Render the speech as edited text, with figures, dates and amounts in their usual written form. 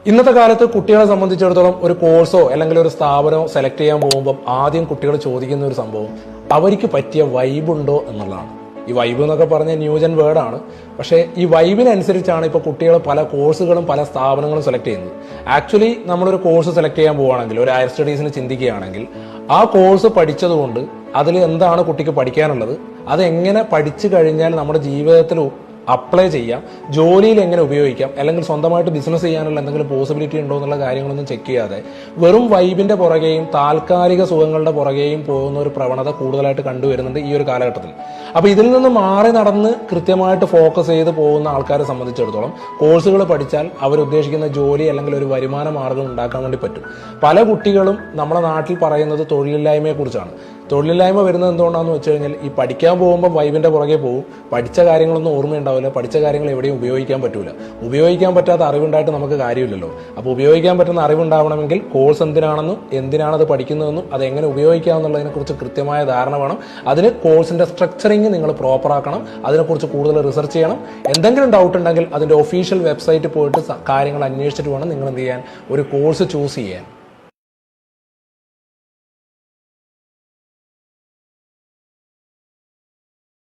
ഇന്നത്തെ കാലത്ത് കുട്ടികളെ സംബന്ധിച്ചിടത്തോളം ഒരു കോഴ്സോ അല്ലെങ്കിൽ ഒരു സ്ഥാപനമോ സെലക്ട് ചെയ്യാൻ പോകുമ്പോൾ ആദ്യം കുട്ടികൾ ചോദിക്കുന്ന ഒരു സംഭവം അവർക്ക് പറ്റിയ വൈബ് ഉണ്ടോ എന്നുള്ളതാണ്. ഈ വൈബ് എന്നൊക്കെ പറഞ്ഞ ന്യൂജൻ വേർഡാണ്. പക്ഷേ ഈ വൈബിനനുസരിച്ചാണ് ഇപ്പോൾ കുട്ടികൾ പല കോഴ്സുകളും പല സ്ഥാപനങ്ങളും സെലക്ട് ചെയ്യുന്നത്. ആക്ച്വലി നമ്മളൊരു കോഴ്സ് സെലക്ട് ചെയ്യാൻ പോവുകയാണെങ്കിൽ, ഒരു ഹയർ സ്റ്റഡീസിന് ചിന്തിക്കുകയാണെങ്കിൽ, ആ കോഴ്സ് പഠിച്ചതുകൊണ്ട് അതിൽ എന്താണ് കുട്ടിക്ക് പഠിക്കാനുള്ളത്, അതെങ്ങനെ പഠിച്ചു കഴിഞ്ഞാൽ നമ്മുടെ ജീവിതത്തിൽ അപ്ലൈ ചെയ്യാം, ജോലിയിൽ എങ്ങനെ ഉപയോഗിക്കാം, അല്ലെങ്കിൽ സ്വന്തമായിട്ട് ബിസിനസ് ചെയ്യാനുള്ള എന്തെങ്കിലും പോസിബിലിറ്റി ഉണ്ടോ എന്നുള്ള കാര്യങ്ങളൊന്നും ചെക്ക് ചെയ്യാതെ വെറും വൈബിന്റെ പുറകെയും താൽക്കാലിക സുഖങ്ങളുടെ പുറകെയും പോകുന്ന ഒരു പ്രവണത കൂടുതലായിട്ട് കണ്ടുവരുന്നുണ്ട് ഈ ഒരു കാലഘട്ടത്തിൽ. അപ്പൊ ഇതിൽ നിന്ന് മാറി നടന്ന് കൃത്യമായിട്ട് ഫോക്കസ് ചെയ്ത് പോകുന്ന ആൾക്കാരെ സംബന്ധിച്ചിടത്തോളം കോഴ്സുകൾ പഠിച്ചാൽ അവരുദ്ദേശിക്കുന്ന ജോലി അല്ലെങ്കിൽ ഒരു വരുമാന മാർഗം ഉണ്ടാക്കാൻ വേണ്ടി പറ്റും. പല കുട്ടികളും നമ്മുടെ നാട്ടിൽ പറയുന്നത് തൊഴിലില്ലായ്മയെ കുറിച്ചാണ്. തൊഴിലില്ലായ്മ വരുന്നത് എന്തുകൊണ്ടാണെന്ന് വെച്ച് കഴിഞ്ഞാൽ ഈ പഠിക്കാൻ പോകുമ്പോൾ വൈബിന്റെ പുറകെ പോകും, പഠിച്ച കാര്യങ്ങളൊന്നും ഓർമ്മയുണ്ടാവില്ല, പഠിച്ച കാര്യങ്ങൾ എവിടെയും ഉപയോഗിക്കാൻ പറ്റൂല. ഉപയോഗിക്കാൻ പറ്റാത്ത അറിവുണ്ടായിട്ട് നമുക്ക് കാര്യമില്ലല്ലോ. അപ്പോൾ ഉപയോഗിക്കാൻ പറ്റുന്ന അറിവുണ്ടാവണമെങ്കിൽ കോഴ്സ് എന്തിനാണെന്നും എന്തിനാണത് പഠിക്കുന്നതെന്നും അതെങ്ങനെ ഉപയോഗിക്കാമെന്നുള്ളതിനെ കുറിച്ച് കൃത്യമായ ധാരണ വേണം. അതിന് കോഴ്സിന്റെ സ്ട്രക്ചറിങ് നിങ്ങൾ പ്രോപ്പർ ആക്കണം, അതിനെക്കുറിച്ച് കൂടുതൽ റിസർച്ച് ചെയ്യണം. എന്തെങ്കിലും ഡൗട്ട് ഉണ്ടെങ്കിൽ അതിന്റെ ഒഫീഷ്യൽ വെബ്സൈറ്റിൽ പോയിട്ട് കാര്യങ്ങൾ അന്വേഷിച്ചിട്ട് വേണം നിങ്ങൾ എന്ത് ചെയ്യാൻ, ഒരു കോഴ്സ് ചൂസ് ചെയ്യാൻ.